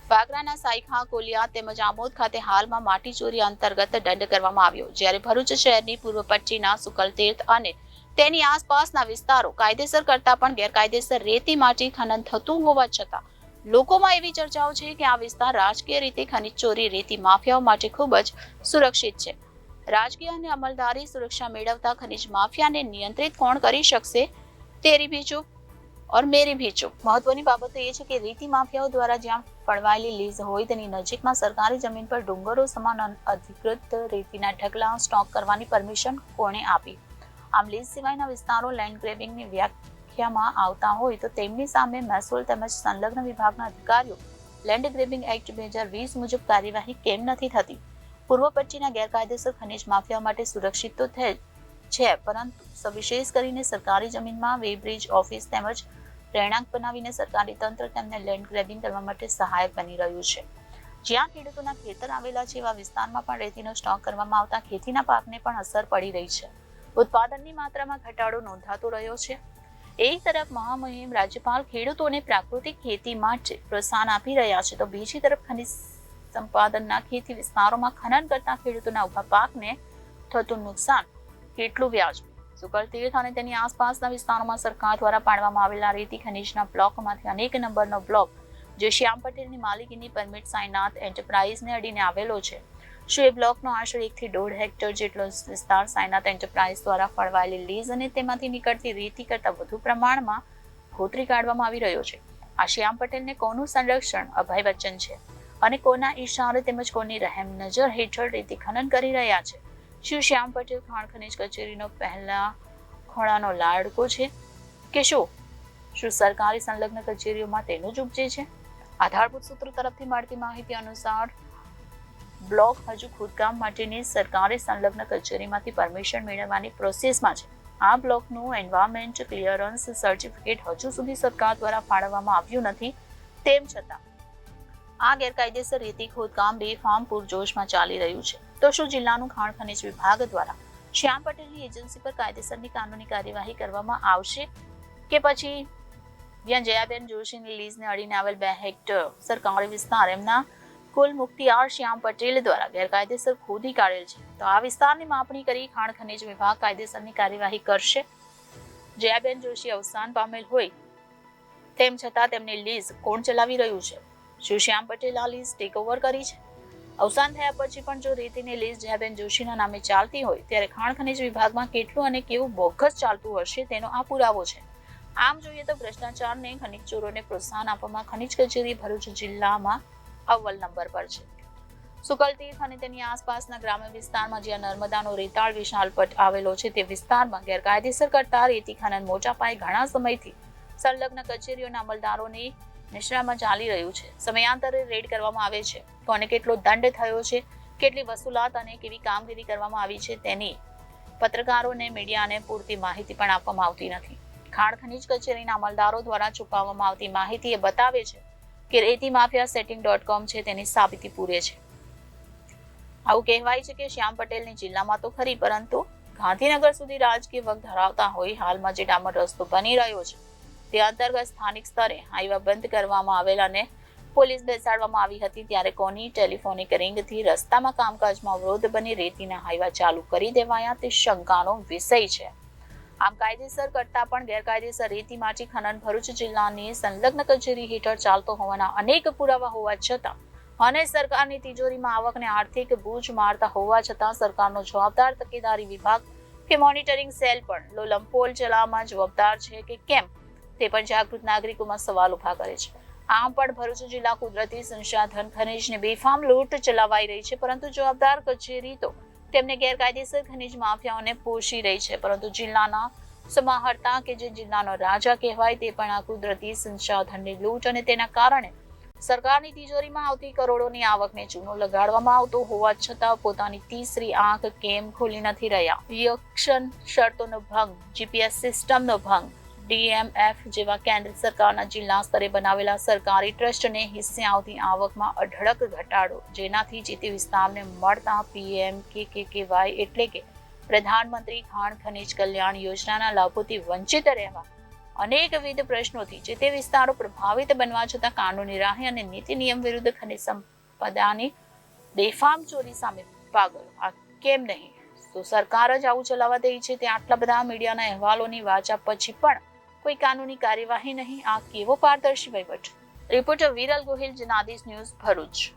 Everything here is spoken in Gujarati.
વાગરાના સાયખા, કોલિયા તેમજ આમોદ ખાતે હાલમાં માટી ચોરી અંતર્ગત દંડ કરવામાં આવ્યો, જ્યારે ભરૂચ શહેરની પૂર્વ પટ્ટીના સુકલતીર્થ અને તેની આસપાસના વિસ્તારો કાયદેસર કરતા પણ ગેરકાયદેસર રેતી માટી ખનન થતું હોવા છતાં લોકોમાં એવી ચર્ચાઓ છે કે આ વિસ્તાર રાજકીય રીતે ખનિજ ચોરી રેતી માફિયાઓ માટે ખૂબ જ સુરક્ષિત છે. રાજકીય અને અમલદારી સુરક્ષા મેળવતા ખનિજ માફિયાને નિયંત્રિત કોણ કરી શકશે? તેરી ભી ચૂપ और मेरी भी चूप. મહત્વની બાબત એ છે કે રેતી માફિયાઓ દ્વારા જ્યાં ફળવાયેલી લીઝ હોય તેની નજીકમાં સરકારી જમીન પર ડુંગરો સમાન અધિકૃત રેતીના ઢગલા સ્ટોક કરવાની પરમિશન કોણે આપી? આમ લીઝ સિવાયના વિસ્તારો લેન્ડ ગ્રેબિંગની વ્યાખ્યામાં આવતા હોય તો તેમની સામે મહેસૂલ તેમજ સંલગ્ન વિભાગના અધિકારીઓ લેન્ડ ગ્રેબિંગ એક્ટ 2020 મુજબ કાર્યવાહી કેમ નથી થતી? પૂર્વ પટ્ટીના ગેરકાયદેસર ખનિજ માફિયા માટે સુરક્ષિત તો છે, પરંતુ સવિશેષ કરીને સરકારી જમીનમાં વેબ્રિજ ઓફિસ તેમજ રહેણાંક બનાવીને સરકારી તંત્ર તેમને લેન્ડ ગ્રેબિંગ કરવા માટે સહાયક બની રહ્યું છે. જ્યાં ખેડૂતોના ખેતર આવેલા છે એવા વિસ્તારમાં પણ રેતીનો સ્ટોક કરવામાં આવતા ખેતીના પાકને પણ અસર પડી રહી છે. ઉત્પાદનની માત્રામાં ઘટાડો નોંધાતો રહ્યો છે. એક તરફ મહામહિમ રાજ્યપાલ ખેડૂતોને પ્રાકૃતિક ખેતી માટે પ્રોત્સાહન આપી રહ્યા છે, તો બીજી તરફ ખનિજ સંપાદનના ખેતી વિસ્તારોમાં ખનન કરતા ખેડૂતોના ઉભા પાકને થતું નુકસાન કેટલું વ્યાજબી? સુકલતીર્થ અને તેની આસપાસના વિસ્તારોમાં સરકાર દ્વારા પાડવામાં આવેલા રેતી ખનીજના બ્લોકમાંથી અનેક નંબરનો બ્લોક જે શ્યામ પટેલની માલિકીની પરમિટ સાયનાથ એન્ટરપ્રાઇઝને અડીને આવેલો છે. શું એ બ્લોકનો આશરે 1 થી 1.5 હેક્ટર જેટલો વિસ્તાર સાયનાથ એન્ટરપ્રાઇઝ દ્વારા ફળવાયેલી લીઝ અને તેમાંથી નીકળતી રેતી કરતાં વધુ પ્રમાણમાં ખોતરી કાઢવામાં આવી રહ્યો છે? આ શ્યામ પટેલને કોનું સંરક્ષણ અભય બચ્ચન છે અને કોના ઈશારે તેમજ કોની રહેમ નજર હેઠળ રેતી ખનન કરી રહ્યા છે? શું શ્યામ પટેલ ખાણ ખનિજ કચેરીનો પહેલા ખોળાનો લાડકો છે કે શું સરકારી સંલગ્ન કચેરીઓમાં તેનું જ ઉપજે છે? આધારભૂત સૂત્રો તરફથી મળતી માહિતી અનુસાર બ્લોક હજુ ખોદકામ માટેની સરકારી સંલગ્ન કચેરીમાંથી પરમિશન મેળવવાની પ્રોસેસમાં છે. આ બ્લોકનું એન્વાયરમેન્ટ ક્લિયરન્સ સર્ટિફિકેટ હજુ સુધી સરકાર દ્વારા ફાળવવામાં આવ્યું નથી. તેમ છતાં આ ગેરકાયદેસર રેતી ખોદકામ બેફામ પૂરજોશમાં ચાલી રહ્યું છે. તો શું જિલ્લાનું ખાણ ખનિજ વિભાગ દ્વારા શ્યામ પટેલની એજન્સી પર કાયદેસરની કાનૂની કાર્યવાહી કરવામાં આવશે કે પછી જ્યાં જયાબેન જોશીની લીઝને અડીને આવેલ 2 હેક્ટર સરકારી વિસ્તાર એમના કુલ મુખ્તિયાર શ્યામ પટેલ દ્વારા ગેરકાયદેસર ખોદી કાઢેલ છે, તો આ વિસ્તારની માપણી કરી ખાણ ખનિજ વિભાગ કાયદેસરની કાર્યવાહી કરશે? જયાબેન જોશી અવસાન પામેલ હોય તેમ છતાં તેમની લીઝ કોણ ચલાવી રહ્યું છે? શું શ્યામ પટેલ આ લીઝ ટેક ઓવર કરી છે? અવસાન થયા પછી પણ જો રેતીની લીઝ જયાબેન જોશીના નામે ચાલતી હોય ત્યારે ખાણ ખનિજ વિભાગમાં કેટલું અને કેવું બોગસ ચાલતું હશે તેનો આ પુરાવો છે. આમ જોઈએ તો ભ્રષ્ટાચારને ખનિજ ચોરોને પ્રોત્સાહન આપવામાં ખનિજ કચેરી ભરૂચ જિલ્લામાં અવ્વલ નંબર પર છે. સુકલતીર્થ અને તેની આસપાસના ગ્રામ્ય વિસ્તારમાં જ્યાં નર્મદાનો રેતાળ વિશાળ પટ આવેલો છે તે વિસ્તારમાં ગેરકાયદેસર કરતા રેતી ખનન મોટા પાયે ઘણા સમયથી સંલગ્ન કચેરીઓના અમલદારોની નિશ્રામાં ચાલી રહ્યું છે. સમયાંતરે રેડ કરવામાં આવે છે. કોને કેટલો દંડ થયો છે, કેટલી વસૂલાત અને કેવી કામગીરી કરવામાં આવી છે તેની પત્રકારોને મીડિયાને પૂરતી માહિતી પણ આપવામાં આવતી નથી. ખાણ ખનિજ કચેરીના અમલદારો દ્વારા છુપાવવામાં આવતી માહિતી એ બતાવે છે કે રેતી માફિયા setting.com છે તેની સાબિતી પૂરે છે. આવું કહેવાય છે કે શ્યામ પટેલની જિલ્લામાં તો ખરી, પરંતુ ગાંધીનગર સુધી રાજકીય વગ ધરાવતા હોય હાલમાં જે ડામર રસ્તો બની રહ્યો છે તે અંતર્ગત સ્થાનિક સ્તરે હાઈવા બંધ કરવામાં આવેલ અને પોલીસ બેસાડવામાં આવી હતી, ત્યારે કોની ટેલિફોનિક રિંગથી રસ્તામાં કામકાજમાં અવરોધ બની રેતીના હાઈવા ચાલુ કરી દેવાયા તે શંકાનો વિષય છે. આમ કાયદેસર કરતા પણ ગેરકાયદેસર રેતી માટી ખનન ભરૂચ જિલ્લાની સંલગ્ન કચેરી હેઠળ ચાલતો હોવાના અનેક પુરાવા હોવા છતાં અને સરકારની તિજોરીમાં આવકને આર્થિક બૂજ મારતા હોવા છતાં સરકારનો જવાબદાર તકેદારી વિભાગ કે મોનિટરિંગ સેલ પણ લોલમપોલ ચલાવવામાં જવાબદાર છે કે કેમ તે પણ જાગૃત નાગરિકોમાં સવાલ ઉભા કરે છે. આમ પણ ભરૂચ જિલ્લા કુદરતી સંસાધન ખનિજને બેફામ લૂંટ ચલાવાઈ રહી છે, પરંતુ જવાબદાર કચેરી તો તેમને ગેરકાયદેસર ખનિજ માફિયાઓને પોષી રહી છે. પરંતુ જિલ્લાના સમાહર્તા કે જે જિલ્લાનો રાજા કહેવાય તે પણ આ કુદરતી સંસાધનની લૂંટ અને તેના કારણે સરકારની તિજોરીમાં આવતી કરોડોની આવકને ચૂનો લગાડવામાં આવતો હોવા છતાં પોતાની તીસરી આંખ કેમ ખોલી નથી રહ્યા? યક્ષન શરતોનો ભંગ, જીપીએસ સિસ્ટમનો ભંગ, DMF જેવા કેન્દ્ર સરકારના જિલ્લા સ્તરે બનાવેલા સરકારી ટ્રસ્ટને હિસ્સે આવતી આવકમાં અઢળક ઘટાડો, જેનાથી જે તે વિસ્તારને મળતા PMKKY એટલે કે પ્રધાનમંત્રી ખાણ ખનિજ કલ્યાણ યોજનાના લાભોથી વંચિત રહેવા અનેકવિધ પ્રશ્નોથી જે તે વિસ્તારો પ્રભાવિત બનવા છતાં કાનૂની રાહે અને નીતિ નિયમ વિરુદ્ધ ખનિજ સંપદાની બેફામ ચોરી સામે પાગલ આ કેમ નહીં? તો સરકાર જ આવું ચલાવવા દે છે તે આટલા બધા મીડિયાના અહેવાલોની વાચા પછી પણ કોઈ કાનૂની કાર્યવાહી નહીં. આ કેવો પારદર્શી વહીવટ? Reporter Viral Gohil, Janadesh news, Bharuch.